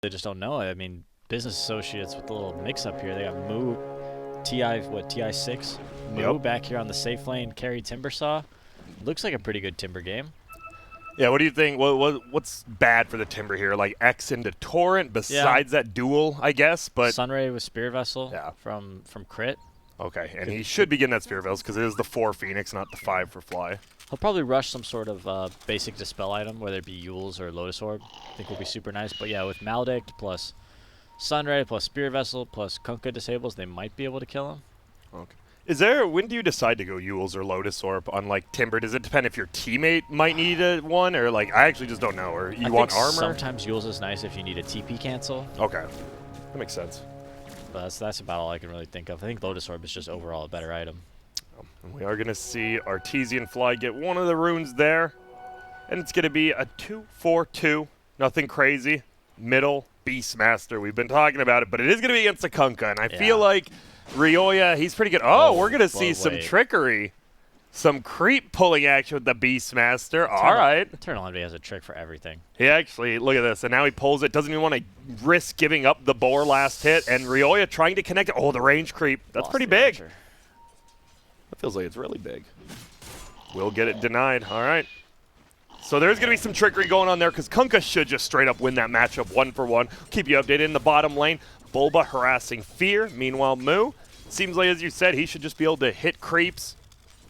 They just don't know it. I mean, business associates with the little mix-up here. They got Moo, TI6, Moo back here on the safe lane, carry Timbersaw. Looks like a pretty good Timber game. Yeah, what do you think? What's bad for the Timber here? Like X into Torrent besides that duel, I guess. But Sunray with Spear Vessel from Crit. Okay, and he should be getting that Spear Vessel because it is the 4 Phoenix, not the 5 for Fly. He'll probably rush some sort of basic Dispel item, whether it be Yules or Lotus Orb. I think will be super nice. But yeah, with Maledict plus Sunray plus Spear Vessel plus Kunkka disables, they might be able to kill him. Okay. When do you decide to go Yules or Lotus Orb on like Timber? Does it depend if your teammate might need one, or like I actually just don't know, or you want armor? Sometimes Yules is nice if you need a TP cancel. Okay, that makes sense. But that's about all I can really think of. I think Lotus Orb is just overall a better item. And we are going to see Artesian Fly get one of the runes there, and it's going to be a 2-4-2. Nothing crazy. Middle Beastmaster. We've been talking about it, but it is going to be against the Kunkka, and I feel like Ryoya, he's pretty good. Oh, we're going to see some trickery. Some creep pulling action with the Beastmaster. All right. Eternal Envy has a trick for everything. He actually, look at this, and now he pulls it. Doesn't even want to risk giving up the boar last hit, and Ryoya trying to connect it. Oh, the range creep. That's pretty big. That feels like it's really big. We'll get it denied. All right. So there's going to be some trickery going on there because Kunkka should just straight up win that matchup 1-for-1. Keep you updated in the bottom lane. Bulba harassing Fear. Meanwhile, Moo, seems like, as you said, he should just be able to hit creeps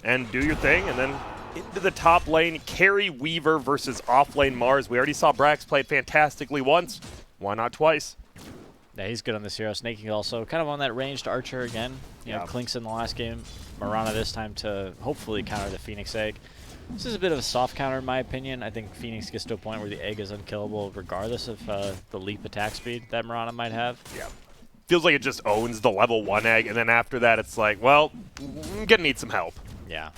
and do your thing. And then into the top lane, carry Weaver versus offlane Mars. We already saw Brax play it fantastically once. Why not twice? Yeah, he's good on this hero. Snaking also kind of on that ranged Archer again. You know, Clinks in the last game. Marana this time to hopefully counter the Phoenix Egg. This is a bit of a soft counter in my opinion. I think Phoenix gets to a point where the egg is unkillable regardless of the leap attack speed that Marana might have. Yeah. Feels like it just owns the level 1 egg, and then after that it's like, well, I'm going to need some help. Yeah.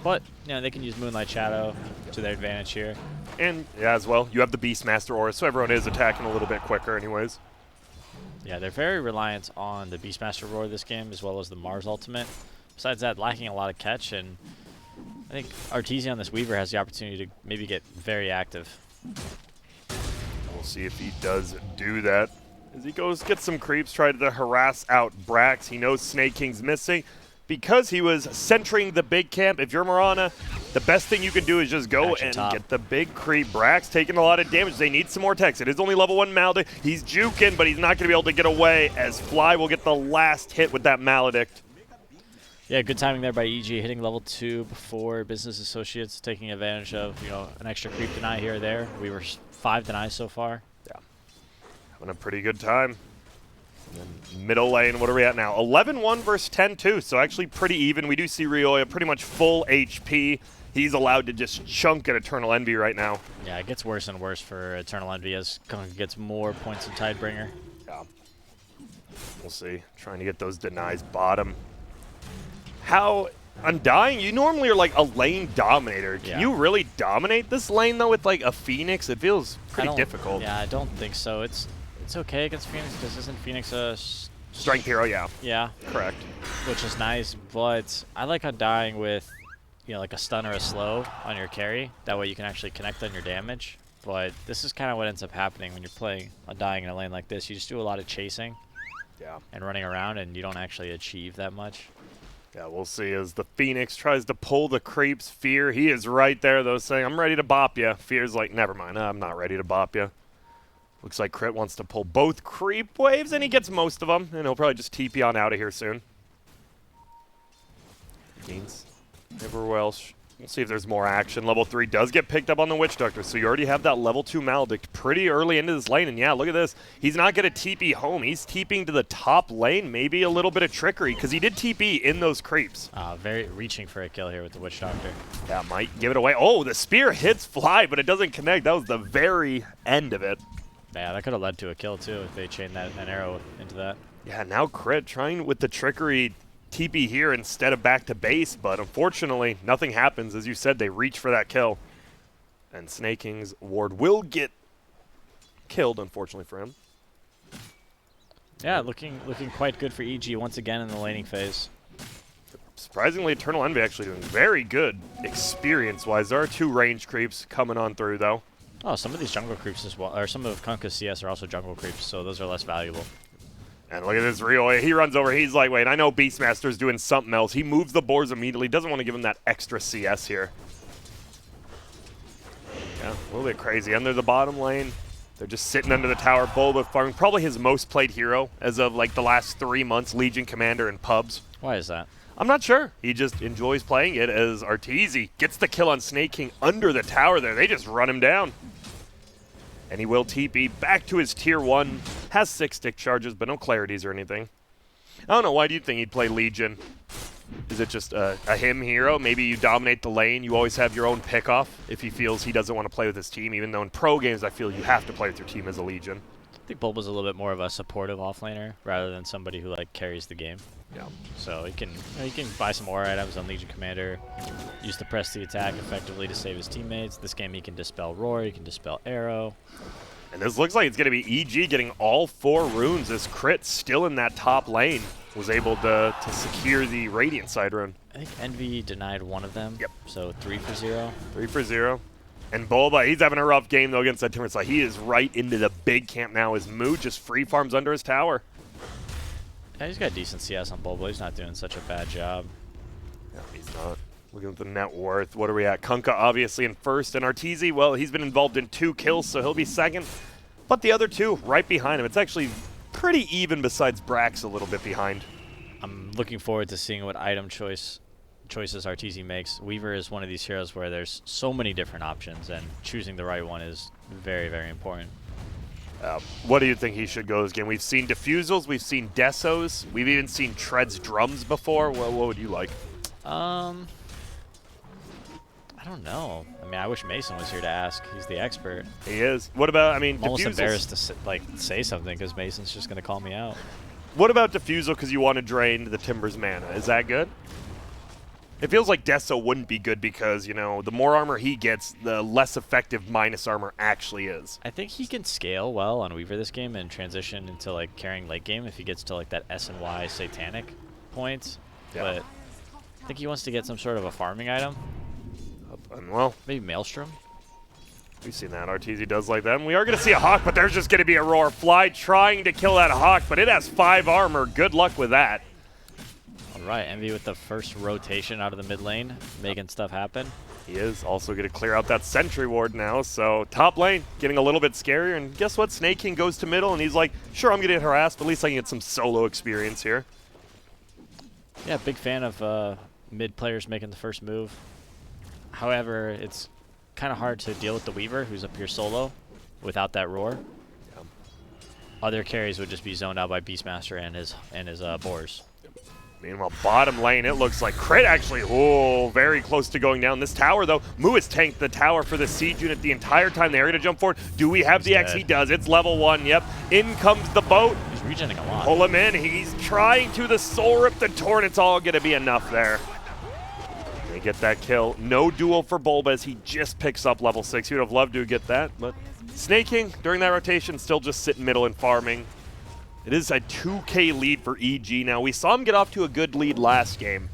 But, you know, they can use Moonlight Shadow to their advantage here. And, yeah, as well, you have the Beastmaster Aura, so everyone is attacking a little bit quicker anyways. Yeah, they're very reliant on the Beastmaster Roar this game, as well as the Mars ultimate. Besides that, lacking a lot of catch, and I think Artesian on this Weaver has the opportunity to maybe get very active. We'll see if he does do that. As he goes, get some creeps, try to harass out Brax. He knows Snake King's missing. Because he was centering the big camp, if you're Marana, the best thing you can do is just go and get the big creep. Brax taking a lot of damage. They need some more techs. It is only level 1 Maledict. He's juking, but he's not going to be able to get away as Fly will get the last hit with that Maledict. Yeah, good timing there by EG, hitting level 2 before Business Associates taking advantage of, you know, an extra creep deny here or there. We were 5 denies so far. Yeah, having a pretty good time. And middle lane, what are we at now? 11-1 versus 10-2, so actually pretty even. We do see Ryoya pretty much full HP. He's allowed to just chunk at Eternal Envy right now. Yeah, it gets worse and worse for Eternal Envy as Kunkka gets more points in Tidebringer. Yeah. We'll see. Trying to get those denies bottom. How Undying, you normally are like a lane dominator. Can you really dominate this lane though with like a Phoenix? It feels pretty difficult. Yeah, I don't think so. It's okay against Phoenix because isn't Phoenix a strength hero? Yeah. Yeah. Correct. Which is nice, but I like Undying with, you know, like a stun or a slow on your carry. That way you can actually connect on your damage. But this is kind of what ends up happening when you're playing Undying in a lane like this. You just do a lot of chasing and running around, and you don't actually achieve that much. Yeah, we'll see as the Phoenix tries to pull the creeps. Fear, he is right there, though, saying, I'm ready to bop you. Fear's like, never mind, I'm not ready to bop you. Looks like Crit wants to pull both creep waves, and he gets most of them, and he'll probably just TP on out of here soon. Means everywhere else. We'll see if there's more action. Level 3 does get picked up on the Witch Doctor, so you already have that level 2 Maledict pretty early into this lane. And yeah, look at this. He's not going to TP home. He's TPing to the top lane. Maybe a little bit of trickery, because he did TP in those creeps. Very reaching for a kill here with the Witch Doctor. Yeah, might give it away. Oh, the spear hits Fly, but it doesn't connect. That was the very end of it. Yeah, that could have led to a kill, too, if they chained an arrow into that. Yeah, now Crit trying with the trickery TP here instead of back to base, but unfortunately nothing happens. As you said, they reach for that kill, and Snake King's ward will get killed, unfortunately for him. Yeah, looking quite good for EG once again in the laning phase. Surprisingly, Eternal Envy actually doing very good experience-wise. There are 2 range creeps coming on through, though. Oh, some of these jungle creeps as well, or some of Kunkka's CS are also jungle creeps, so those are less valuable. And look at this Rioya. He runs over. He's like, wait, I know Beastmaster's doing something else. He moves the boards immediately. Doesn't want to give him that extra CS here. Yeah, a little bit crazy. Under the bottom lane, they're just sitting under the tower. Bulba farming. Probably his most played hero as of like the last 3 months. Legion Commander in pubs. Why is that? I'm not sure. He just enjoys playing it as Arteezy gets the kill on Snake King under the tower there. They just run him down. And he will TP back to his tier 1. Has 6 stick charges, but no clarities or anything. I don't know. Why do you think he'd play Legion? Is it just a him hero? Maybe you dominate the lane. You always have your own pickoff if he feels he doesn't want to play with his team, even though in pro games I feel you have to play with your team as a Legion. I think Bulba's a little bit more of a supportive offlaner rather than somebody who like carries the game. Yeah. So he can buy some aura items on Legion Commander, use the press the attack effectively to save his teammates. This game he can dispel Roar, he can dispel Arrow. And this looks like it's going to be EG getting all 4 runes as Crit still in that top lane was able to secure the Radiant side rune. I think Envy denied one of them. Yep. So 3 for 0. 3 for 0. And Bulba, he's having a rough game though against that Timber Side. He is right into the big camp now as Moo just free farms under his tower. Yeah, he's got decent CS on Bulba. He's not doing such a bad job. No, he's not. Looking at the net worth. What are we at? Kunkka obviously in first, and Arteezy, well, he's been involved in 2 kills, so he'll be second. But the other 2 right behind him. It's actually pretty even besides Brax a little bit behind. I'm looking forward to seeing what item choices Arteezy makes. Weaver is one of these heroes where there's so many different options, and choosing the right one is very, very important. What do you think he should go this game? We've seen Diffusals, we've seen Desos, we've even seen Tread's drums before. Well, what would you like? I don't know. I mean, I wish Mason was here to ask. He's the expert. He is. What about, I mean, I'm almost Diffusals? embarrassed to say something because Mason's just going to call me out. What about Diffusal because you want to drain the Timber's mana? Is that good? It feels like Deso wouldn't be good because, you know, the more armor he gets, the less effective minus armor actually is. I think he can scale well on Weaver this game and transition into, like, carrying late game if he gets to, like, that S and Y Satanic point. Yeah. But I think he wants to get some sort of a farming item. And well, maybe Maelstrom. We've seen that. Arteezy does like that. And we are going to see a Hawk, but there's just going to be a Roar. Fly trying to kill that Hawk, but it has 5 armor. Good luck with that. All right, Envy with the first rotation out of the mid lane, making stuff happen. He is also going to clear out that Sentry Ward now. So top lane getting a little bit scarier. And guess what? Snake King goes to middle, and he's like, sure, I'm going to get harassed, but at least I can get some solo experience here. Yeah, big fan of mid players making the first move. However, it's kind of hard to deal with the Weaver, who's up here solo, without that Roar. Yeah. Other carries would just be zoned out by Beastmaster and his boars. Meanwhile, bottom lane, it looks like Crit actually, very close to going down. This tower, though, Moo has tanked the tower for the siege unit the entire time. They're going to jump forward. Do we have the X? He does. It's level 1. Yep. In comes the boat. He's regenerating a lot. Pull him in. He's trying to the Soul Rip the Torrent. It's all going to be enough there. They get that kill. No duel for Bulba as he just picks up level 6. He would have loved to get that, but Snake King, during that rotation, still just sitting middle and farming. It is a 2K lead for EG now. We saw him get off to a good lead last game.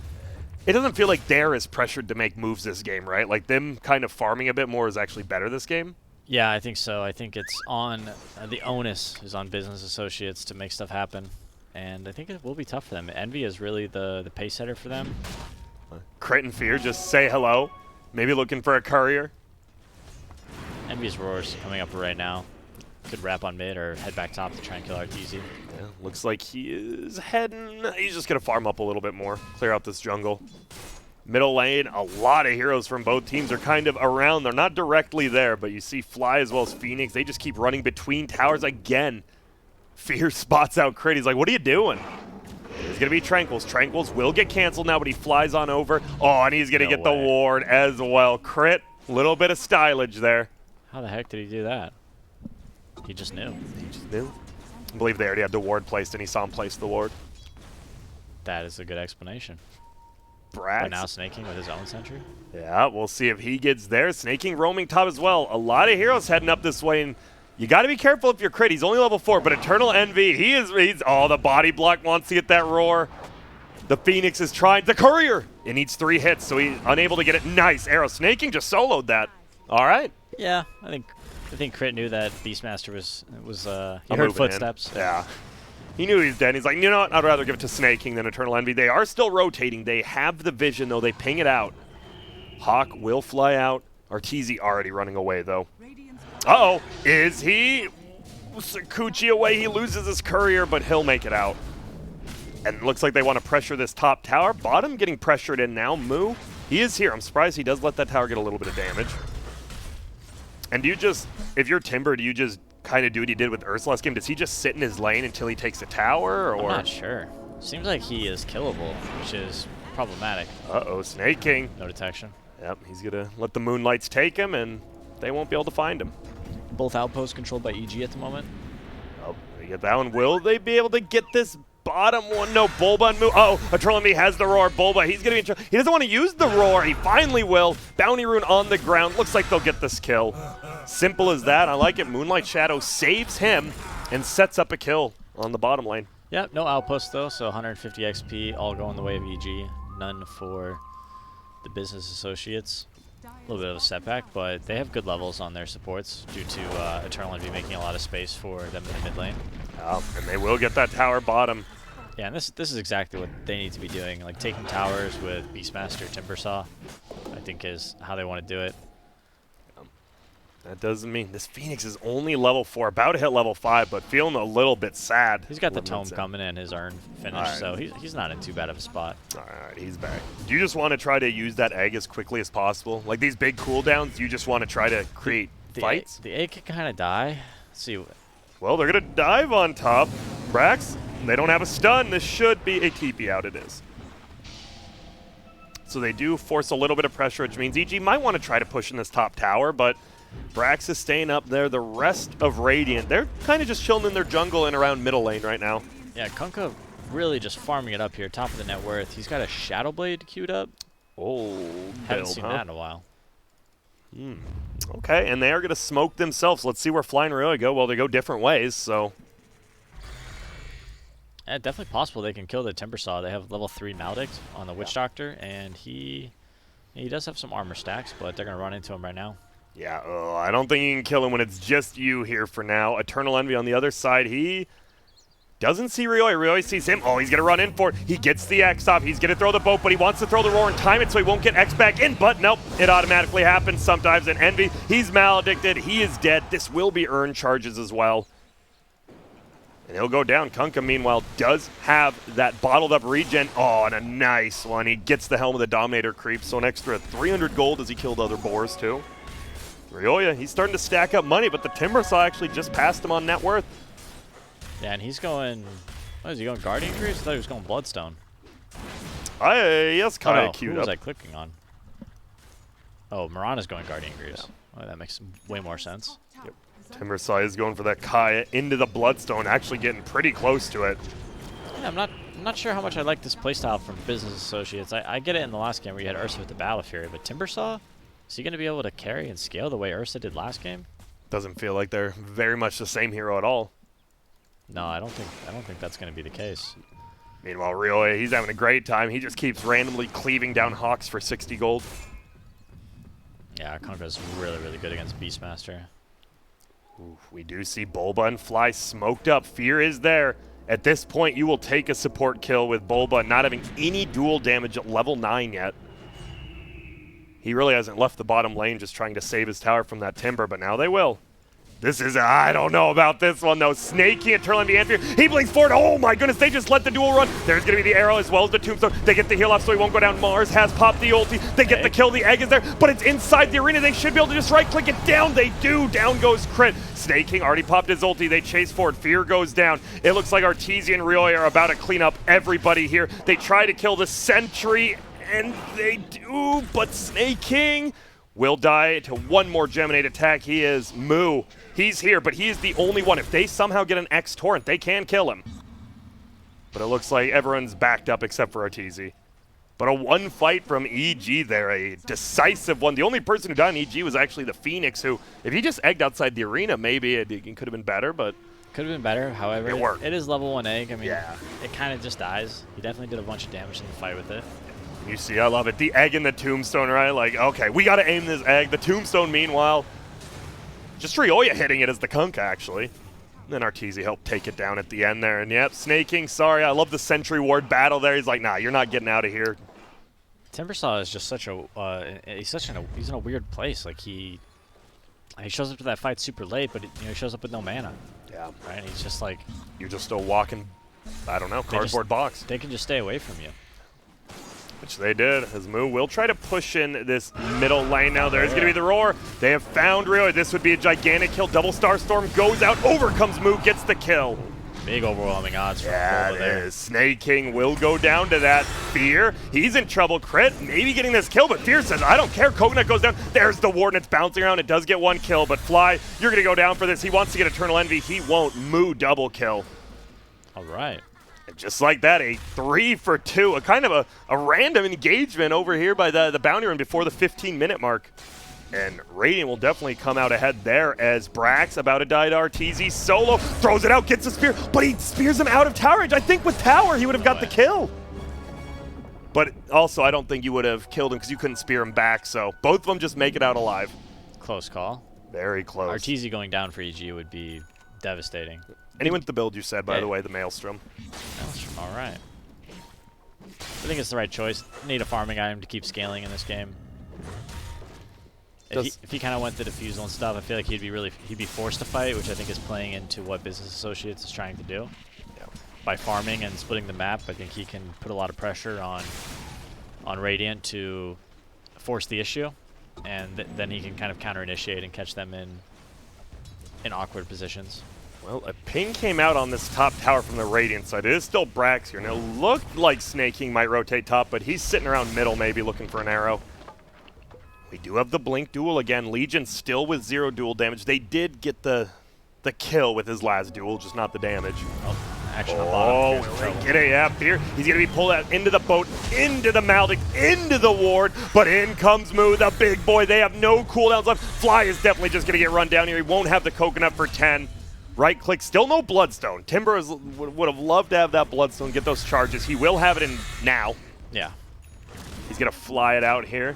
It doesn't feel like they're as pressured to make moves this game, right? Like them kind of farming a bit more is actually better this game? Yeah, I think so. I think it's on, the onus is on business associates to make stuff happen. And I think it will be tough for them. Envy is really the pace setter for them. Crit and Fear, just say hello. Maybe looking for a courier. Envy's Roar's coming up right now. Could wrap on mid or head back top to try and kill Arteezy. Yeah, looks like he is heading. He's just going to farm up a little bit more, clear out this jungle. Middle lane, a lot of heroes from both teams are kind of around. They're not directly there, but you see Fly as well as Phoenix. They just keep running between towers again. Fear spots out Crit. He's like, what are you doing? There's going to be Tranquils. Tranquils will get canceled now, but he flies on over. Oh, and he's going to get the ward as well. Crit, little bit of stylage there. How the heck did he do that? He just knew. He just knew. I believe they already had the ward placed, and he saw him place the ward. That is a good explanation. Brax. But now Snake King with his own sentry? Yeah, we'll see if he gets there. Snake King roaming top as well. A lot of heroes heading up this way, and you got to be careful if you're Crit. He's only level 4, but Eternal Envy, he's the body block wants to get that Roar. The Phoenix is trying. The Courier! It needs 3 hits, so he's unable to get it. Nice arrow. Snake King just soloed that. All right. Yeah, I think I think Crit knew that Beastmaster was he I'm heard moving footsteps. in. Yeah. He knew he was dead. He's like, you know what? I'd rather give it to Snake King than Eternal Envy. They are still rotating. They have the vision, though. They ping it out. Hawk will fly out. Arteezy already running away, though. Uh-oh. Is he? Sakuchi away. He loses his courier, but he'll make it out. And it looks like they want to pressure this top tower. Bottom getting pressured in now. Moo, he is here. I'm surprised he does let that tower get a little bit of damage. And do you just, if you're Timber, do you just kind of do what he did with Ursa last game? Does he just sit in his lane until he takes a tower? Or? I'm not sure. Seems like he is killable, which is problematic. Uh-oh, Snake King. No detection. Yep, he's going to let the Moonlights take him, and they won't be able to find him. Both outposts controlled by EG at the moment. Oh, they get that one. Will they be able to get this bottom one? No, Bulba and Moo. Oh, Eternal Envy has the roar. Bulba, he's going to be in trouble. He doesn't want to use the roar. He finally will. Bounty Rune on the ground. Looks like they'll get this kill. Simple as that. I like it. Moonlight Shadow saves him and sets up a kill on the bottom lane. Yep, no outpost though, so 150 XP, all going the way of EG. None for the business associates. A little bit of a setback, but they have good levels on their supports due to Eternal Envy making a lot of space for them in the mid lane. And they will get that tower bottom. Yeah, and this is exactly what they need to be doing. Like taking towers with Beastmaster, Timbersaw, I think is how they want to do it. That doesn't mean this Phoenix is only level 4, about to hit level 5, but feeling a little bit sad. He's got the tome coming in, his Urn finish, right. So he's not in too bad of a spot. All right, he's back. Do you just want to try to use that egg as quickly as possible? Like these big cooldowns, you just want to try to create fights? The egg can kind of die. Let's see. Well, they're going to dive on top. Brax, they don't have a stun. This should be a TP out, it is. So they do force a little bit of pressure, which means EG might want to try to push in this top tower, but Brax is staying up there. The rest of Radiant, they're kind of just chilling in their jungle and around middle lane right now. Yeah, Kunkka really just farming it up here, top of the net worth. He's got a Shadow Blade queued up. Haven't seen that in a while. Okay, and they are going to smoke themselves. Let's see where Fly and Ryoya go. Well, they go different ways, so. Yeah, definitely possible they can kill the Timbersaw. They have level 3 Maledict on the Witch Doctor, and he does have some armor stacks, but they're going to run into him right now. Yeah, I don't think you can kill him when it's just you here for now. Eternal Envy on the other side. He doesn't see Ryoya. Ryoya sees him. Oh, he's going to run in for it. He gets the X off. He's going to throw the boat, but he wants to throw the roar and time it so he won't get X back in. But nope, it automatically happens sometimes. And Envy, he's maledicted. He is dead. This will be earned charges as well. And he'll go down. Kunkka, meanwhile, does have that bottled up regen. Oh, and a nice one. He gets the Helm of the Dominator creep, so an extra 300 gold as he killed other boars too. Ryoya, he's starting to stack up money, but the Timbersaw actually just passed him on net worth. Yeah, and he's going, what is he going, Guardian Greaves? I thought he was going Bloodstone. He has Kaya queued Who up. was I clicking on? Oh, Mirana's going Guardian Greaves. Yeah. Oh, that makes way more sense. Yep. Timbersaw is going for that Kaya into the Bloodstone, actually getting pretty close to it. Yeah, I'm not sure how much I like this playstyle from Business Associates. I get it in the last game where you had Ursa with the Battle Fury, but Timbersaw? Is he going to be able to carry and scale the way Ursa did last game? Doesn't feel like they're very much the same hero at all. No, I don't think that's going to be the case. Meanwhile, Ryoya, he's having a great time. He just keeps randomly cleaving down Hawks for 60 gold. Yeah, Kunkka's really, really good against Beastmaster. Ooh, we do see Bulba and Fly smoked up. Fear is there. At this point, you will take a support kill with Bulba not having any dual damage at level 9 yet. He really hasn't left the bottom lane just trying to save his tower from that Timber, but now they will. This is, I don't know about this one, though. Snaky Eternal Envy Ampere. He blinks forward. Oh, my goodness. They just let the duel run. There's going to be the arrow as well as the tombstone. They get the heal off so he won't go down. Mars has popped the ulti. They get the kill. The egg is there, but it's inside the arena. They should be able to just right-click it down. They do. Down goes Crit. Snake King already popped his ulti. They chase forward. Fear goes down. It looks like Arteezy and Ryoya are about to clean up everybody here. They try to kill the Sentry, and they do, but Snake King will die to one more Geminate attack. He is Moo. He's here, but he is the only one. If they somehow get an X-Torrent, they can kill him. But it looks like everyone's backed up except for Arteezy. But a one fight from EG there, a decisive one. The only person who died in EG was actually the Phoenix, who, if he just egged outside the arena, maybe it could have been better, but... Could have been better, however, it worked. It is level 1 egg. I mean, yeah. It kind of just dies. He definitely did a bunch of damage in the fight with it. You see, I love it. The egg and the tombstone, right? Like, okay, we got to aim this egg. The tombstone, meanwhile, Just Rioya hitting it as the Kunkka, actually. And then Arteezy helped take it down at the end there. And yep, Snaking, sorry, I love the Sentry Ward battle there. He's like, nah, you're not getting out of here. Timbersaw is just such a he's in a weird place. Like he shows up to that fight super late, but he shows up with no mana. Yeah. Right? And he's just like, you're just a walking, I don't know, cardboard box. They can just stay away from you. Which they did, as Moo will try to push in this middle lane now. There's going to be the roar. They have found Rioya. This would be a gigantic kill. Double Star Storm goes out, overcomes Moo, gets the kill. Big overwhelming odds for yeah, Bulba there. Snake King will go down to that. Fear, he's in trouble. Crit, maybe getting this kill, but Fear says, I don't care. Coconut goes down. There's the ward, and it's bouncing around. It does get one kill, but Fly, you're going to go down for this. He wants to get Eternal Envy. He won't. Moo double kill. All right. And just like that, a 3 for 2. A kind of a random engagement over here by the bounty run before the 15-minute mark. And Radiant will definitely come out ahead there as Brax about to die to Arteezy. Solo throws it out, gets a spear, but he spears him out of tower range. I think with tower, he would have got the kill. But also, I don't think you would have killed him because you couldn't spear him back. So both of them just make it out alive. Close call. Very close. Arteezy going down for EG would be devastating. And he went to the build you said, by the way, the Maelstrom. Maelstrom, all right. I think it's the right choice. Need a farming item to keep scaling in this game. If he kind of went the defusal and stuff, I feel like he'd be forced to fight, which I think is playing into what Business Associates is trying to do. Yeah. By farming and splitting the map, I think he can put a lot of pressure on Radiant to force the issue, and then he can kind of counter-initiate and catch them in awkward positions. Well, a ping came out on this top tower from the Radiant side. It is still Brax here. Now, it looked like Snake King might rotate top, but he's sitting around middle maybe looking for an arrow. We do have the Blink duel again. Legion still with 0 duel damage. They did get the kill with his last duel, just not the damage. Oh, action on bottom. Oh, get it, yeah, Fear. He's going to be pulled out into the boat, into the Maldic, into the ward, but in comes Moo, the big boy. They have no cooldowns left. Fly is definitely just going to get run down here. He won't have the coconut for 10. Right click, still no Bloodstone. Timber would have loved to have that Bloodstone, get those charges. He will have it in now. Yeah. He's going to fly it out here.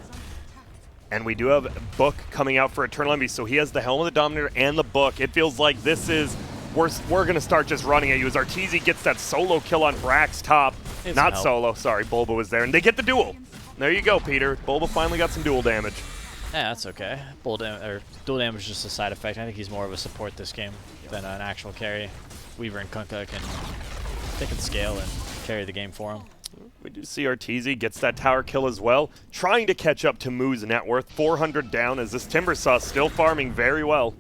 And we do have Book coming out for Eternal Envy, so he has the Helm of the Dominator and the Book. It feels like this is, we're going to start just running at you as Arteezy gets that solo kill on Brax top. Not solo, sorry, Bulba was there, and they get the duel. There you go, Peter. Bulba finally got some duel damage. Yeah, that's okay. Duel damage is just a side effect. I think he's more of a support this game than an actual carry. Weaver and Kunkka can scale and carry the game for him. We do see Arteezy gets that tower kill as well, trying to catch up to Moo's net worth. 400 down as this Timbersaw still farming very well.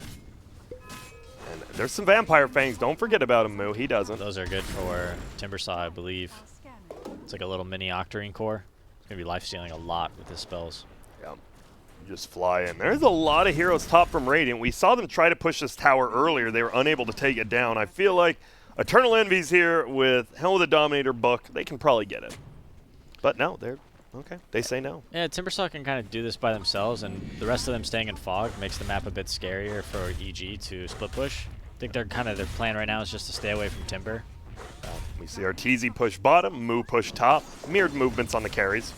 And there's some Vampire Fangs. Don't forget about him, Moo. He doesn't. Those are good for Timbersaw, I believe. It's like a little mini Octarine core. It's going to be lifestealing a lot with his spells. Yeah. Just fly in. There's a lot of heroes top from Radiant. We saw them try to push this tower earlier. They were unable to take it down. I feel like Eternal Envy's here with Helm of the Dominator, Book. They can probably get it. But no, they're okay. They say no. Yeah, Timbersaw can kind of do this by themselves, and the rest of them staying in Fog makes the map a bit scarier for EG to split push. I think their plan right now is just to stay away from Timber. We see Arteezy push bottom, Moo push top. Mirrored movements on the carries.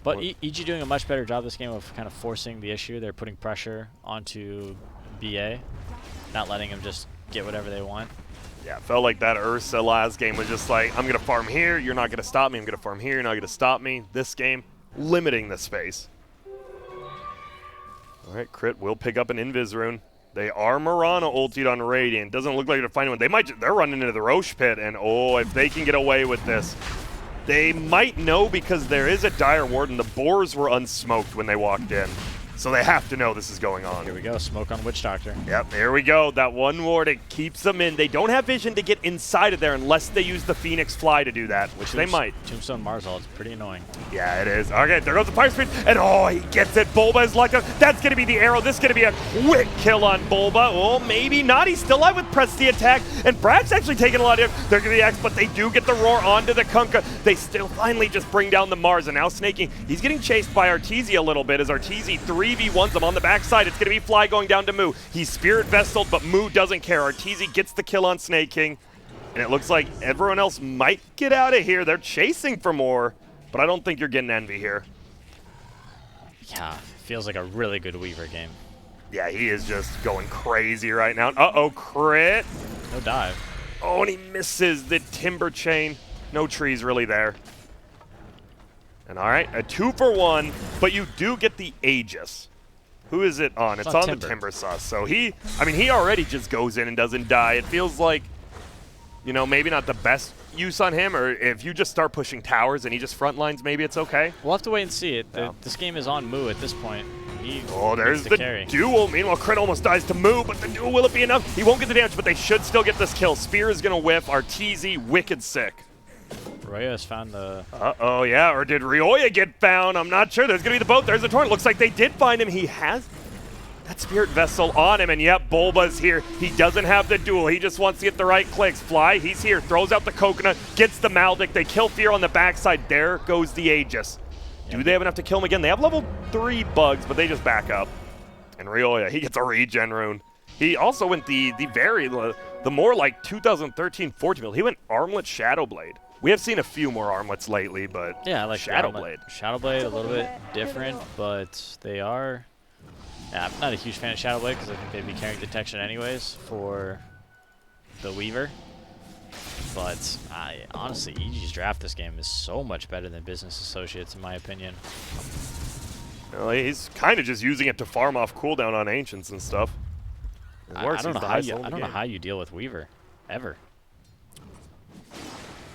But EG doing a much better job this game of kind of forcing the issue. They're putting pressure onto BA, not letting them just get whatever they want. Yeah, it felt like that Ursa last game was just like, I'm going to farm here, you're not going to stop me. I'm going to farm here, you're not going to stop me. This game, limiting the space. All right, Crit will pick up an Invis rune. They are Mirana ultied on Radiant. Doesn't look like they're finding one. They're running into the Roche pit, and oh, if they can get away with this. They might know because there is a Dire Ward, and the boars were unsmoked when they walked in. So they have to know this is going on. Here we go, smoke on Witch Doctor. Yep, there we go. That one ward, it keeps them in. They don't have vision to get inside of there unless they use the Phoenix Fly to do that, which they might. Tombstone Marzal, it's pretty annoying. Yeah, it is. Okay, there goes the Fire Speed, and oh, he gets it. Bulba is locked up. That's going to be the arrow. This is going to be a quick kill on Bulba. Oh, maybe not. He's still alive with press the attack, and Brad's actually taking a lot of damage. They're going to be X, but they do get the roar onto the Kunkka. They still finally just bring down the Mars, and now Snaking, he's getting chased by Arteezy a little bit as Arteezy 3v1s him on the backside. It's going to be Fly going down to Moo. He's Spirit Vestaled, but Moo doesn't care. Arteezy gets the kill on Snake King, and it looks like everyone else might get out of here. They're chasing for more, but I don't think you're getting Envy here. Yeah, feels like a really good Weaver game. Yeah, he is just going crazy right now. Uh-oh, crit. No dive. Oh, and he misses the timber chain. No trees really there. And all right, a 2-for-1, but you do get the Aegis. Who is it on? It's on the Timber Sauce. So he already just goes in and doesn't die. It feels like, you know, maybe not the best use on him, or if you just start pushing towers and he just front lines, maybe it's okay. We'll have to wait and see it. Yeah. This game is on Moo at this point. There's the carry. duel. Meanwhile, Crit almost dies to Moo, but the duel, will it be enough? He won't get the damage, but they should still get this kill. Spear is going to whiff. Arteezy, wicked sick. Ryoya has found the... Uh-oh, yeah, or did Ryoya get found? I'm not sure. There's going to be the boat. There's the torrent. Looks like they did find him. He has that Spirit Vessel on him, and yep, Bulba's here. He doesn't have the duel. He just wants to get the right clicks. Fly, he's here. Throws out the coconut, gets the Maldic. They kill Fear on the backside. There goes the Aegis. Do they have enough to kill him again? They have level 3 bugs, but they just back up. And Ryoya, he gets a regen rune. He also went the more like 2013-14 build. He went Armlet Shadowblade. We have seen a few more armlets lately, but yeah, I like Shadowblade. Shadowblade, a little bit different, but they are... Yeah, I'm not a huge fan of Shadowblade because I think they'd be carrying detection anyways for the Weaver. But honestly, EG's draft this game is so much better than Business Associates, in my opinion. Well, he's kind of just using it to farm off cooldown on Ancients and stuff. I don't know how you deal with Weaver, ever.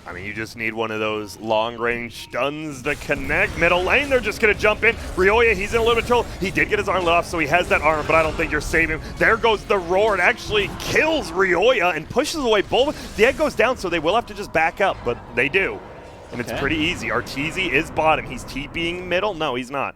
I mean, you just need one of those long-range stuns to connect. Middle lane, they're just going to jump in. Ryoya, he's in a little bit of trouble. He did get his arm lit off, so he has that armor, but I don't think you're saving him. There goes the roar. It actually kills Ryoya and pushes away Bulba. The egg goes down, so they will have to just back up, but they do. And it's pretty easy. Arteezy is bottom. He's TPing middle. No, he's not.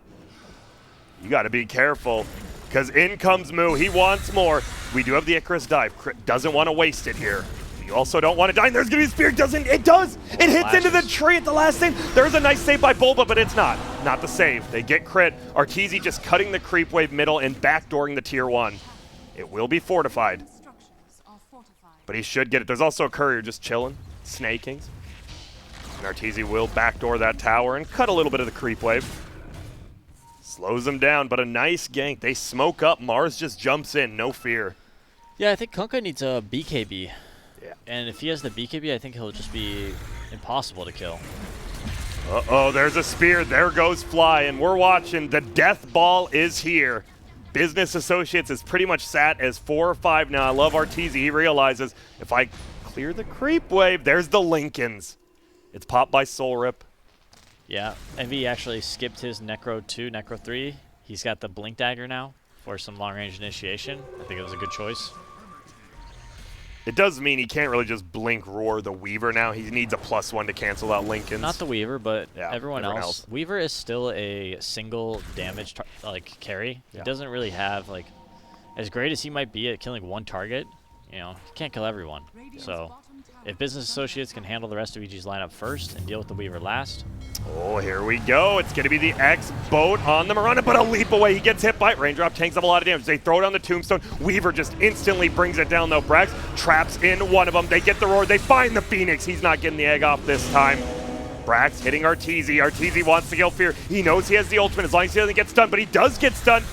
You got to be careful, because in comes Moo. He wants more. We do have the Icarus dive. Doesn't want to waste it here. You also don't want to die. And there's going to be a spear. It does. It hits into the tree at the last thing. There's a nice save by Bulba, but it's not. Not the save. They get crit. Arteezy just cutting the creep wave middle and backdooring the tier 1. It will be fortified. But he should get it. There's also a courier just chilling, snaking. And Arteezy will backdoor that tower and cut a little bit of the creep wave. Slows them down, but a nice gank. They smoke up. Mars just jumps in. No fear. Yeah, I think Kunkka needs a BKB. Yeah. And if he has the BKB, I think he'll just be impossible to kill. Uh-oh, there's a spear. There goes Fly, and we're watching. The death ball is here. Business Associates is pretty much sat as 4 or 5 now. I love Arteezy. He realizes if I clear the creep wave, there's the Lincolns. It's popped by Soul Rip. Yeah, Envy actually skipped his Necro 2, Necro 3. He's got the Blink Dagger now for some long-range initiation. I think it was a good choice. It does mean he can't really just blink roar the Weaver now. He needs a +1 to cancel out Lincolns. Not the Weaver, but everyone else. Weaver is still a single damage carry. Yeah. He doesn't really have as great as he might be at killing one target. You know, he can't kill everyone. So if Business Associates can handle the rest of EG's lineup first and deal with the Weaver last. Oh, here we go. It's going to be the X-Boat on the Miranda, but a leap away. He gets hit by it. Raindrop tanks up a lot of damage. They throw it on the Tombstone. Weaver just instantly brings it down, though. Brax traps in one of them. They get the roar. They find the Phoenix. He's not getting the egg off this time. Brax hitting Arteezy. Arteezy wants to kill Fear. He knows he has the ultimate as long as he doesn't get stunned, but he does get stunned.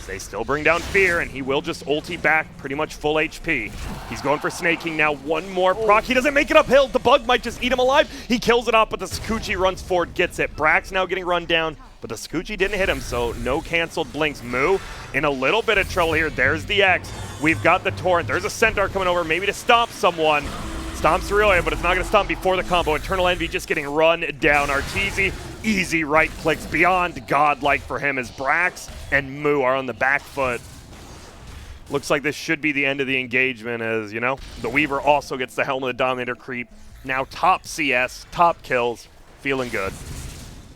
They still bring down Fear, and he will just ulti back pretty much full HP. He's going for snaking now. One more proc. He doesn't make it uphill. The bug might just eat him alive. He kills it off, but the Sakuchi runs forward, gets it. Brax now getting run down, but the Sakuchi didn't hit him, so no canceled blinks. Moo in a little bit of trouble here. There's the X. We've got the Torrent. There's a Centaur coming over, maybe to stomp someone. Stomps Ryoya, but it's not going to stomp before the combo. Eternal Envy just getting run down. Arteezy, easy right clicks, beyond godlike for him as Brax and Moo are on the back foot. Looks like this should be the end of the engagement as, you know, the Weaver also gets the Helm of the Dominator creep. Now top CS, top kills, feeling good.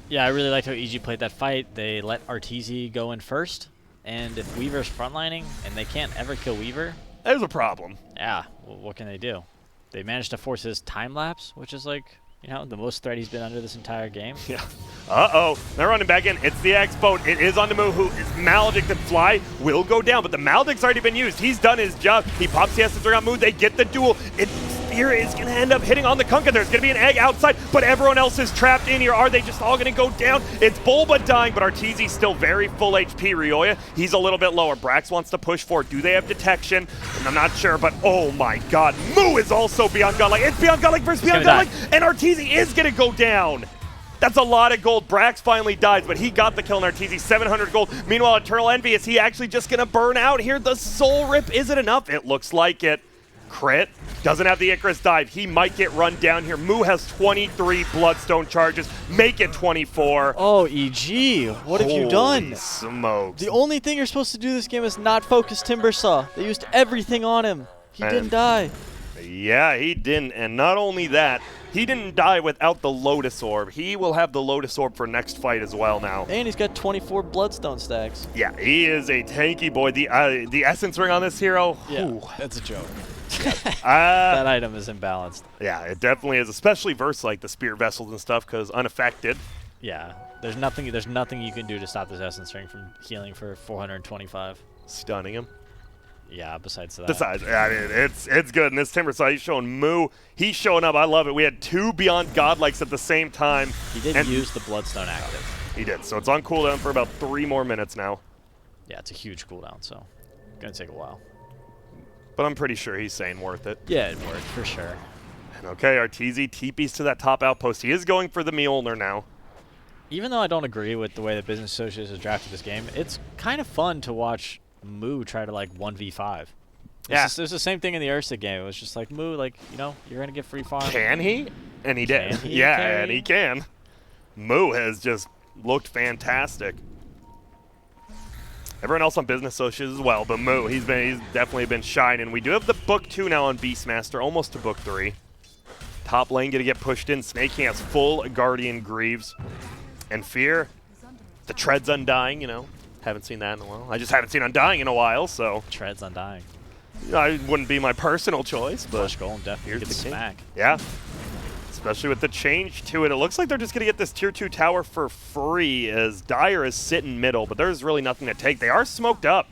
Yeah, I really liked how EG played that fight. They let Arteezy go in first, and if Weaver's frontlining and they can't ever kill Weaver, there's a problem. Yeah, well, what can they do? They managed to force his time lapse, which is like, you know, the most threat he's been under this entire game. Yeah. Uh-oh. They're running back in. It's the X-Boat. It is on the move. Who is Maldic. The Fly will go down, but the Maldic's already been used. He's done his job. He pops the Essence around Moo. They get the duel. It's spear is going to end up hitting on the Kunkka. There's going to be an egg outside, but everyone else is trapped in here. Are they just all going to go down? It's Bulba dying, but Arteezy's still very full HP. Ryoya, he's a little bit lower. Brax wants to push forward. Do they have detection? And I'm not sure, but oh my god. Moo is also beyond godlike. It's beyond godlike versus beyond godlike, and Arteezy is going to go down. That's a lot of gold. Brax finally dies, but he got the kill on Arteezy, 700 gold. Meanwhile, Eternal Envy, is he actually just going to burn out here? The Soul Rip, is it enough? It looks like it. Crit, doesn't have the Icarus dive. He might get run down here. Moo has 23 Bloodstone charges. Make it 24. Oh, EG, what have you done? Holy smokes. The only thing you're supposed to do this game is not focus Timbersaw. They used everything on him. He didn't die. Yeah, he didn't. And not only that, he didn't die without the Lotus Orb. He will have the Lotus Orb for next fight as well now. And he's got 24 Bloodstone stacks. Yeah, he is a tanky boy. The Essence Ring on this hero, yeah, that's a joke. That item is imbalanced. Yeah, it definitely is, especially versus like the Spear Vessels and stuff, because unaffected. Yeah, there's nothing you can do to stop this Essence Ring from healing for 425. Stunning him. Yeah, besides that. Besides, I mean, it's good. And this Timbersaw, he's showing Moo. He's showing up. I love it. We had 2 Beyond Godlikes at the same time. He didn't use the Bloodstone active. He did. So it's on cooldown for about 3 more minutes now. Yeah, it's a huge cooldown, so gonna take a while. But I'm pretty sure he's saying worth it. Yeah, it worked for sure. And okay, Arteezy TPs to that top outpost. He is going for the Mjolnir now. Even though I don't agree with the way the Business Associates has drafted this game, it's kind of fun to watch Moo try to like 1v5. Yeah. It was the same thing in the Ursa game. It was just like, Moo, like, you know, you're going to get free farm. Can he? And he did. Can he yeah, carry? and he can. Moo has just looked fantastic. Everyone else on Business Associates as well, but Moo, he's definitely been shining. We do have the Book 2 now on Beastmaster, almost to Book 3. Top lane going to get pushed in. Snake has full Guardian Greaves. And Fear, the Tread's Undying, you know. Haven't seen that in a while. I just haven't seen Undying in a while, so. Tread's Undying. I wouldn't be my personal choice, but. Flush Golem definitely gets a smack. Yeah. Especially with the change to it. It looks like they're just going to get this Tier 2 tower for free as Dire is sitting middle, but there's really nothing to take. They are smoked up,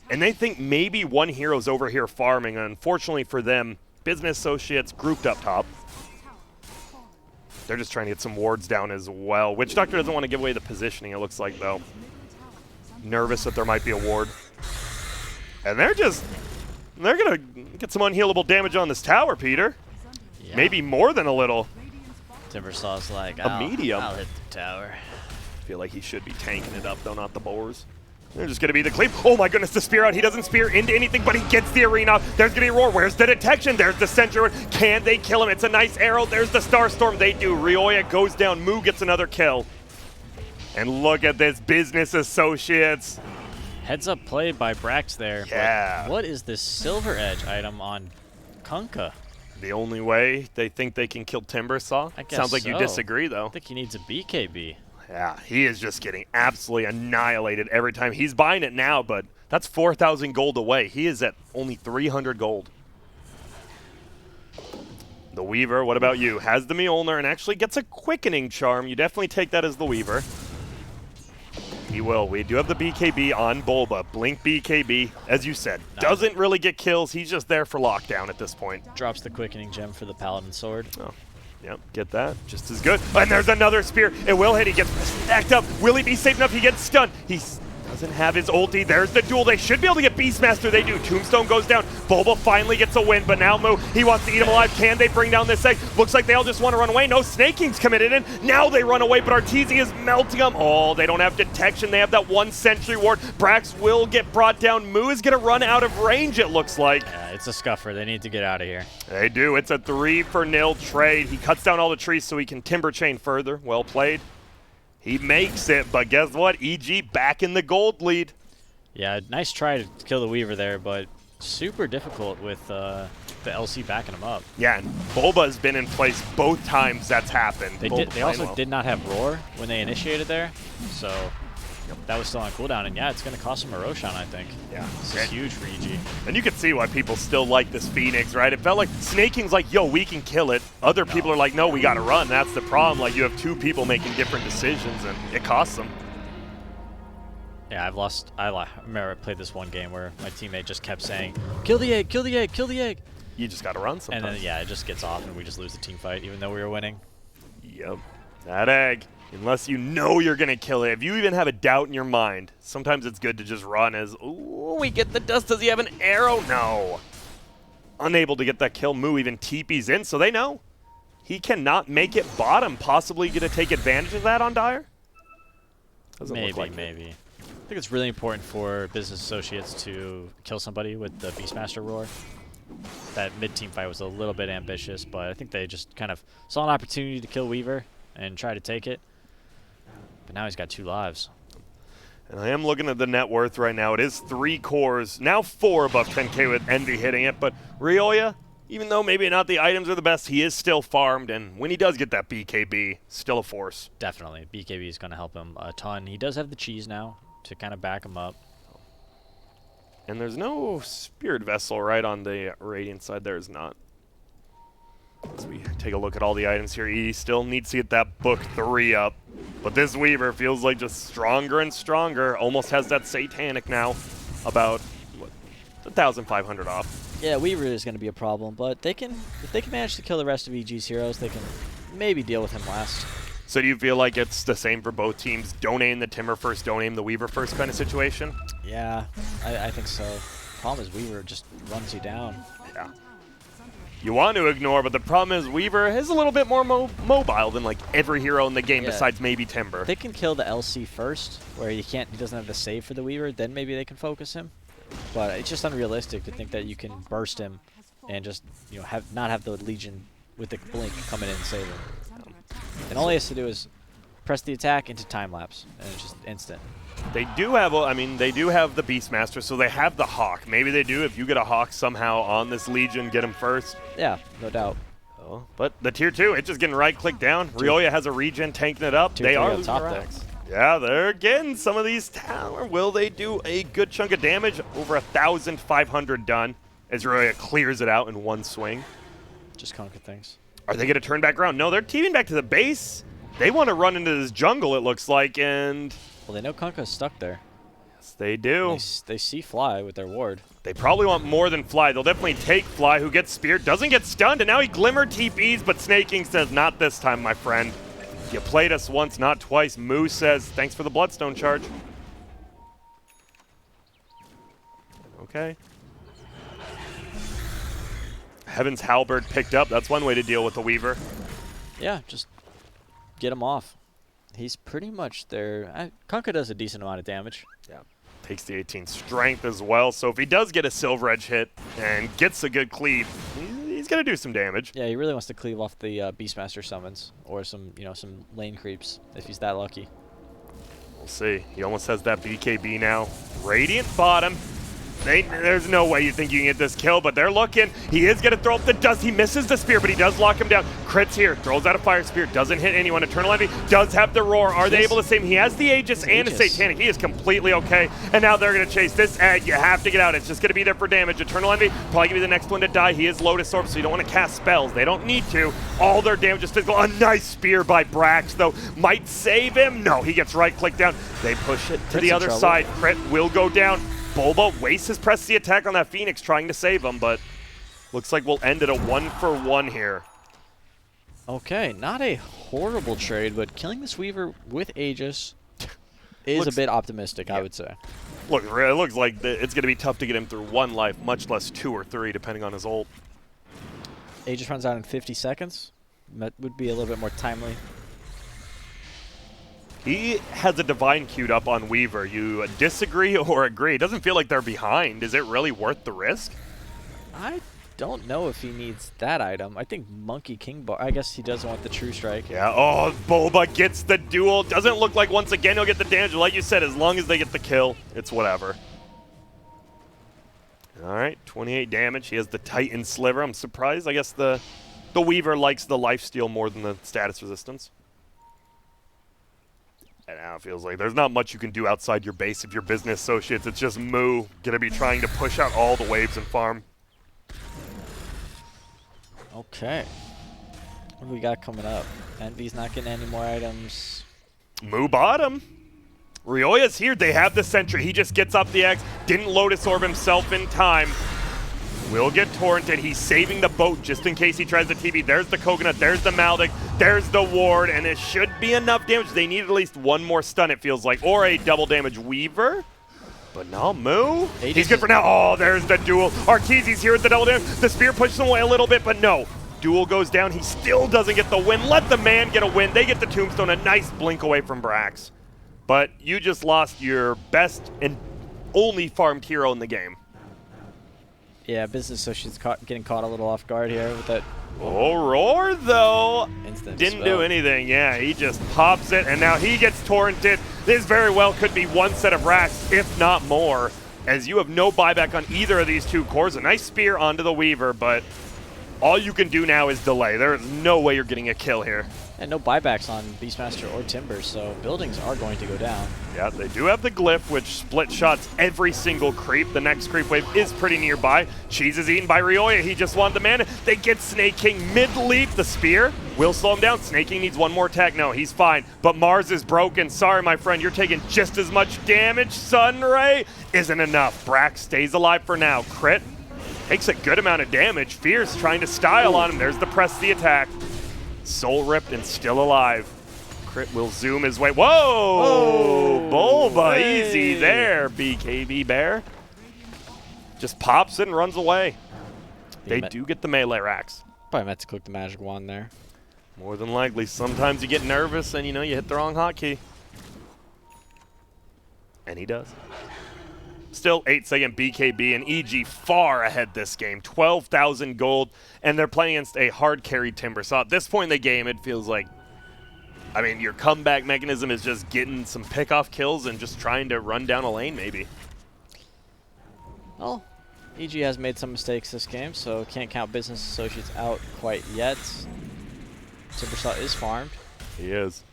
and they think maybe one hero's over here farming, and unfortunately for them, Business Associates grouped up top. They're just trying to get some wards down as well. Witch Doctor doesn't want to give away the positioning, it looks like, though. Nervous that there might be a ward. And they're going to get some unhealable damage on this tower, Peter. Yeah. Maybe more than a little. Timbersaw's like, A medium. I'll hit the tower. I feel like he should be tanking it up, though, not the boars. They're just going to be the cleave. Oh my goodness, the spear out. He doesn't spear into anything, but he gets the arena. There's going to be a roar. Where's the detection? There's the Sentry. Can they kill him? It's a nice arrow. There's the Starstorm. They do. Ryoya goes down. Moo gets another kill. And look at this, Business Associates. Heads up play by Brax there. Yeah. But what is this Silver Edge item on Kunkka? The only way they think they can kill Timbersaw? I guess Sounds like you so. disagree, though. I think he needs a BKB. Yeah, he is just getting absolutely annihilated every time. He's buying it now, but that's 4,000 gold away. He is at only 300 gold. The Weaver, what about you? Has the Mjolnir and actually gets a quickening charm. You definitely take that as the Weaver. He will. We do have the BKB on Bulba. Blink BKB, as you said. Nice. Doesn't really get kills. He's just there for lockdown at this point. Drops the quickening gem for the Paladin Sword. Oh, yep, get that. Just as good. And there's another spear. It will hit. He gets stacked up. Will he be safe enough? He gets stunned. He doesn't have his ulti. There's the duel. They should be able to get Beastmaster. They do. Tombstone goes down. Bulba finally gets a win, but now Moo, he wants to eat him alive. Can they bring down this egg? Looks like they all just want to run away. No, Snake King's committed in. Now they run away, but Arteezy is melting them. Oh, they don't have detection. They have that 1 sentry ward. Brax will get brought down. Moo is going to run out of range, it looks like. Yeah, it's a scuffer. They need to get out of here. They do. It's a 3-for-0 trade. He cuts down all the trees so he can timber chain further. Well played. He makes it, but guess what? EG back in the gold lead. Yeah, nice try to kill the Weaver there, but super difficult with the LC backing him up. Yeah, and Bulba has been in place both times that's happened. They also did not have Roar when they initiated there, so that was still on cooldown. And yeah, it's going to cost him a Roshan, I think. Yeah. This is huge for EG. And you can see why people still like this Phoenix, right? It felt like Snake King's like, yo, we can kill it. Other people are like, no, we got to run. That's the problem. Like, you have 2 people making different decisions, and it costs them. Yeah, I remember I played this one game where my teammate just kept saying, kill the egg, kill the egg, kill the egg. You just got to run sometimes. And then, yeah, it just gets off and we just lose the team fight, even though we were winning. Yep. That egg, unless you know you're going to kill it, if you even have a doubt in your mind, sometimes it's good to just run as, ooh, we get the dust. Does he have an arrow? No. Unable to get that kill. Moo even TP's in, so they know. He cannot make it bottom. Possibly going to take advantage of that on Dire? Maybe. I think it's really important for business associates to kill somebody with the Beastmaster Roar. That mid-team fight was a little bit ambitious, but I think they just kind of saw an opportunity to kill Weaver and try to take it. But now he's got 2 lives. And I am looking at the net worth right now. It is 3 cores, now 4 above 10K with Envy hitting it. But Rioya, even though maybe not the items are the best, he is still farmed. And when he does get that BKB, still a force. Definitely. BKB is going to help him a ton. He does have the cheese now to kind of back him up. And there's no Spirit Vessel right on the Radiant side. There is not. As we take a look at all the items here, he still needs to get that book 3 up. But this Weaver feels like just stronger and stronger. Almost has that Satanic now. About, what, 1,500 off. Yeah, Weaver is going to be a problem, but if they can manage to kill the rest of EG's heroes, they can maybe deal with him last. So do you feel like it's the same for both teams? Don't aim the Timber first, don't aim the Weaver first kind of situation? Yeah, I think so. Problem is Weaver just runs you down. Yeah. You want to ignore, but the problem is Weaver is a little bit more mobile than like every hero in the game besides maybe Timber. They can kill the LC first, where he doesn't have the save for the Weaver, then maybe they can focus him. But it's just unrealistic to think that you can burst him and just not have the Legion with the blink come in and save him. And all he has to do is press the attack into time lapse, and it's just instant. They do have, they do have the Beastmaster, so they have the Hawk. Maybe they do. If you get a Hawk somehow on this Legion, get him first. Yeah, no doubt. Oh, but the tier 2, it's just getting right-click down. Rioya has a regen tanking it up. They are losing top rounds. Yeah, they're getting some of these tower. Will they do a good chunk of damage? Over 1,500 done as Rioya clears it out in one swing. Just conquer things. Are they going to turn back around? No, they're teaming back to the base. They want to run into this jungle, it looks like, and... Well, they know Kunkka's stuck there. Yes, they do. They see Fly with their ward. They probably want more than Fly. They'll definitely take Fly, who gets speared, doesn't get stunned, and now he Glimmer TPs, but Snaking says, not this time, my friend. You played us once, not twice. Moo says, thanks for the Bloodstone charge. Okay. Heaven's Halberd picked up. That's one way to deal with the Weaver. Yeah, just get him off. He's pretty much there. Kunkka does a decent amount of damage. Yeah. Takes the 18 strength as well. So if he does get a Silver Edge hit and gets a good cleave, he's going to do some damage. Yeah, he really wants to cleave off the Beastmaster summons or some lane creeps if he's that lucky. We'll see. He almost has that BKB now. Radiant bottom. There's no way you think you can get this kill, but they're looking. He is going to throw up the dust. He misses the spear, but he does lock him down. Crits here. Throws out a fire spear. Doesn't hit anyone. Eternal Envy does have the roar. Are they able to save him? He has the Aegis and a Satanic. He is completely okay. And now they're going to chase this egg. You have to get out. It's just going to be there for damage. Eternal Envy probably going to be the next one to die. He is Lotus Orb, so you don't want to cast spells. They don't need to. All their damage is physical. A nice spear by Brax, though. Might save him. No, he gets right-click down. They push it to the other side. Crit will go down. Bulba wastes his press the attack on that Phoenix trying to save him, but looks like we'll end at a 1-for-1 here. Okay, not a horrible trade, but killing this Weaver with Aegis is a bit optimistic, I would say. Look, it looks like it's going to be tough to get him through 1 life, much less 2 or 3, depending on his ult. Aegis runs out in 50 seconds. That would be a little bit more timely. He has a Divine queued up on Weaver. You disagree or agree? It doesn't feel like they're behind. Is it really worth the risk? I don't know if he needs that item. I think Monkey King Bar. I guess he doesn't want the True Strike. Yeah, oh, Bulba gets the duel. Doesn't look like once again he'll get the damage. Like you said, as long as they get the kill, it's whatever. All right, 28 damage. He has the Titan Sliver. I'm surprised. I guess the Weaver likes the lifesteal more than the status resistance. And now it feels like there's not much you can do outside your base of your business associates. It's just Moo going to be trying to push out all the waves and farm. Okay. What do we got coming up? Envy's not getting any more items. Moo bottom. Rioya's here. They have the sentry. He just gets up the X. Didn't Lotus Orb himself in time. will get torrented. He's saving the boat just in case he tries to TB. There's the coconut, there's the Maldic, there's the ward, and it should be enough damage. They need at least one more stun, it feels like, or a double damage Weaver. But no, Moo. He's good for now. Oh, there's the duel. Arteezy's here with the double damage. The spear pushes him away a little bit, but no. Duel goes down. He still doesn't get the win. Let the man get a win. They get the tombstone. A nice blink away from Brax. But you just lost your best and only farmed hero in the game. Yeah, Business Associates getting caught a little off guard here with that. Oh, Roar, though, Instant didn't spell. do anything. Yeah, he just pops it, and now he gets torrented. This very well could be one set of racks, if not more, as you have no buyback on either of these two cores. A nice spear onto the Weaver, but all you can do now is delay. There is no way you're getting a kill here. And no buybacks on Beastmaster or Timber, so buildings are going to go down. Yeah, they do have the glyph, which split shots every single creep. The next creep wave is pretty nearby. Cheese is eaten by Ryoya. He just wanted the mana. They get Snake King mid-leap. The spear will slow him down. Snake King needs one more attack. No, he's fine. But Mars is broken. Sorry, my friend. You're taking just as much damage. Sunray isn't enough. Brax stays alive for now. Crit takes a good amount of damage. Fierce trying to style on him. There's the press the attack. Soul ripped and still alive. Crit will zoom his way. Whoa! Bulba, easy there, BKB Bear. Just pops it and runs away. They do get the melee racks. Probably meant to click the magic wand there. More than likely. Sometimes you get nervous and, you know, you hit the wrong hotkey. And he does. Still 8-second BKB and EG far ahead this game. 12,000 gold, and they're playing against a hard carry Timber. So at this point in the game, it feels like, I mean, your comeback mechanism is just getting some pick-off kills and just trying to run down a lane, maybe. Well, EG has made some mistakes this game, so can't count Business Associates out quite yet. Timbersaw is farmed. He is.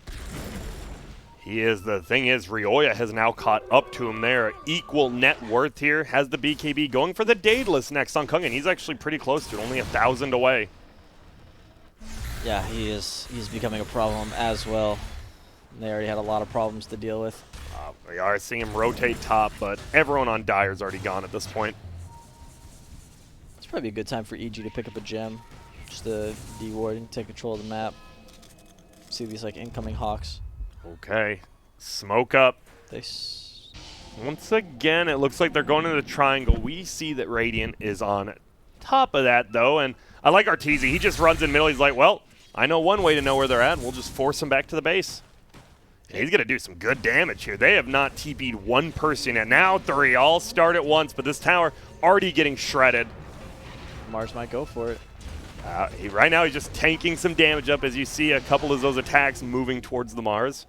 He is. The thing is, Ryoya has now caught up to him there. Equal net worth here. Has the BKB going for the Daedalus next on Kung, and he's actually pretty close to it, only 1,000 away. Yeah, he is. He's becoming a problem as well. They already had a lot of problems to deal with. We are seeing him rotate top, but everyone on Dire's already gone at this point. It's probably a good time for EG to pick up a gem. Just to de-ward and take control of the map. See these like incoming Hawks. Okay, smoke up. Once again, it looks like they're going into the triangle. We see that Radiant is on top of that, though, and I like Arteezy. He just runs in middle. He's like, well, I know one way to know where they're at, and we'll just force them back to the base. And he's going to do some good damage here. They have not TP'd one person yet. Now 3 all start at once, but this tower already getting shredded. Mars might go for it. Right now, he's just tanking some damage up as you see a couple of those attacks moving towards the Mars.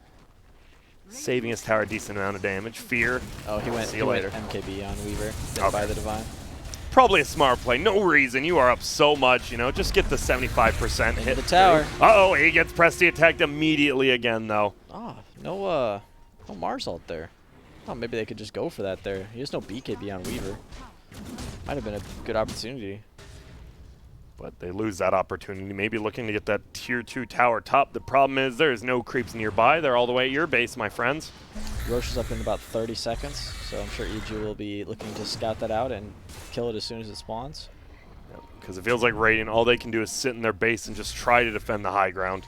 Saving his tower a decent amount of damage. Fear. Oh, he went MKB on Weaver. Okay. By the Divine. Probably a smart play. No reason. You are up so much, you know. Just get the 75% hit. The tower. Uh-oh, he gets pressed. He attacked immediately again, though. Oh, no Mars ult there. Oh, maybe they could just go for that there. He has no BKB on Weaver. Might have been a good opportunity. But they lose that opportunity. Maybe looking to get that tier 2 tower top. The problem is there's no creeps nearby. They're all the way at your base, my friends. Roche is up in about 30 seconds, so I'm sure EG will be looking to scout that out and kill it as soon as it spawns. Because it feels like Radiant, all they can do is sit in their base and just try to defend the high ground.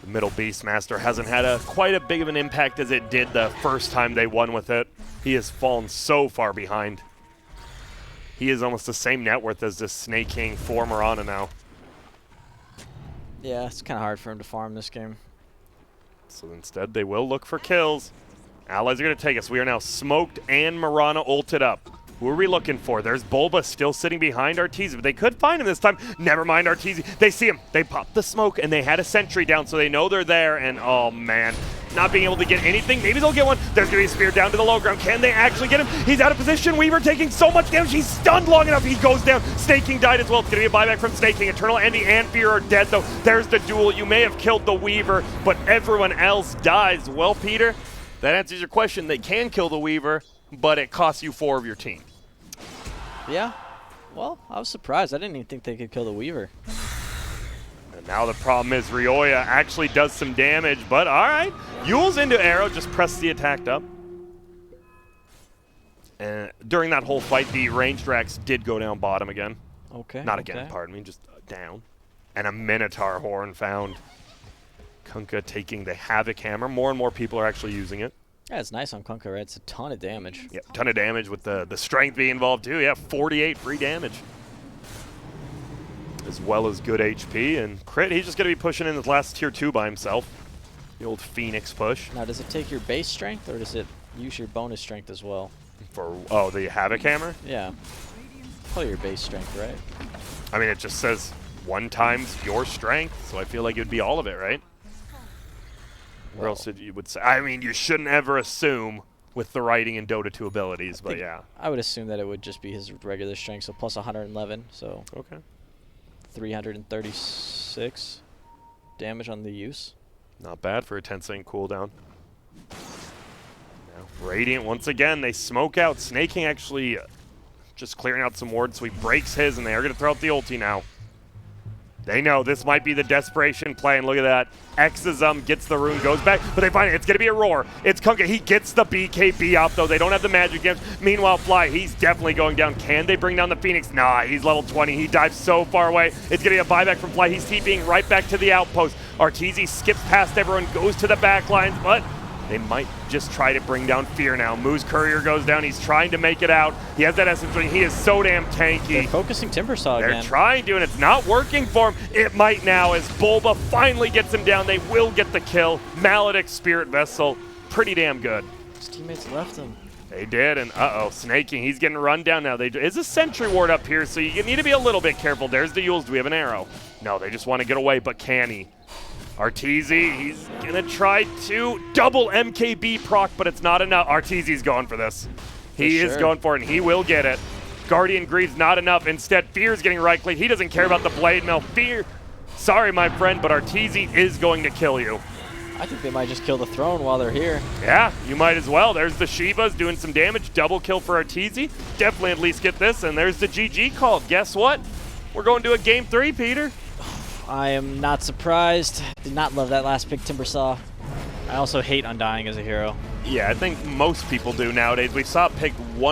The middle Beastmaster hasn't had quite a big of an impact as it did the first time they won with it. He has fallen so far behind. He is almost the same net worth as this Snake King for Mirana now. Yeah, it's kind of hard for him to farm this game. So instead, they will look for kills. Allies are going to take us. We are now smoked and Mirana ulted up. Who are we looking for? There's Bulba still sitting behind Arteezy, but they could find him this time. Never mind Arteezy. They see him. They popped the smoke, and they had a sentry down, so they know they're there. And, oh, man, not being able to get anything. Maybe they'll get one. There's going to be a spear down to the low ground. Can they actually get him? He's out of position. Weaver taking so much damage. He's stunned long enough. He goes down. Snake King died as well. It's going to be a buyback from Snake King. Eternal Envy and Fear are dead, though. There's the duel. You may have killed the Weaver, but everyone else dies. Well, Peter, that answers your question. They can kill the Weaver, but it costs you 4 of your team. Yeah. Well, I was surprised. I didn't even think they could kill the Weaver. And now the problem is Ryoya actually does some damage, but all right. Yule's into arrow, just press the attack up. And during that whole fight, the ranged Rex did go down bottom again. Okay. Not again, pardon me, just down. And a Minotaur horn found. Kunkka taking the Havoc Hammer. More and more people are actually using it. Yeah, it's nice on Kunkka, right? It's a ton of damage. Yep, ton of damage with the strength being involved too. Yeah, 48 free damage. As well as good HP. And Crit, he's just going to be pushing in the last tier 2 by himself. The old Phoenix push. Now, does it take your base strength, or does it use your bonus strength as well? For, oh, the Havoc Hammer? Yeah. Probably your base strength, right? I mean, it just says 1 times your strength, so I feel like it would be all of it, right? Or else you would say, I mean, you shouldn't ever assume with the writing and Dota 2 abilities, but yeah. I would assume that it would just be his regular strength, so plus 111, so okay. 336 damage on the use. Not bad for a 10-second cooldown. Now, Radiant, once again, they smoke out. Snaking actually just clearing out some wards, so he breaks his, and they are going to throw out the ulti now. They know this might be the desperation play, and look at that. Exism gets the rune, goes back, but they find it. It's going to be a roar. It's Kunkka. He gets the BKB off, though. They don't have the magic damage. Meanwhile, Fly, he's definitely going down. Can they bring down the Phoenix? Nah, he's level 20. He dives so far away. It's going to be a buyback from Fly. He's TPing right back to the outpost. Arteezy skips past everyone, goes to the back lines, but they might just try to bring down Fear now. Moose Courier goes down. He's trying to make it out. He has that essence ring. He is so damn tanky. They're focusing Timbersaw again. They're trying to, and it's not working for him. It might now as Bulba finally gets him down. They will get the kill. Maledict's Spirit Vessel, pretty damn good. His teammates left him. They did, and uh-oh, Snaking. He's getting run down now. Is a sentry ward up here, so you need to be a little bit careful. There's the Yules. Do we have an arrow? No, they just want to get away, but can he? Arteezy, he's going to try to double MKB proc, but it's not enough. Arteezy's going for this. He is going for it, and he will get it. Guardian Greaves, not enough. Instead, Fear's getting right-clicked. He doesn't care about the Blade Mill. Fear, sorry, my friend, but Arteezy is going to kill you. I think they might just kill the throne while they're here. Yeah, you might as well. There's the Shivas doing some damage. Double kill for Arteezy. Definitely at least get this, and there's the GG call. Guess what? We're going to a Game 3, Peter. I am not surprised. Did not love that last pick, Timbersaw. I also hate Undying as a hero. Yeah, I think most people do nowadays. We saw it pick one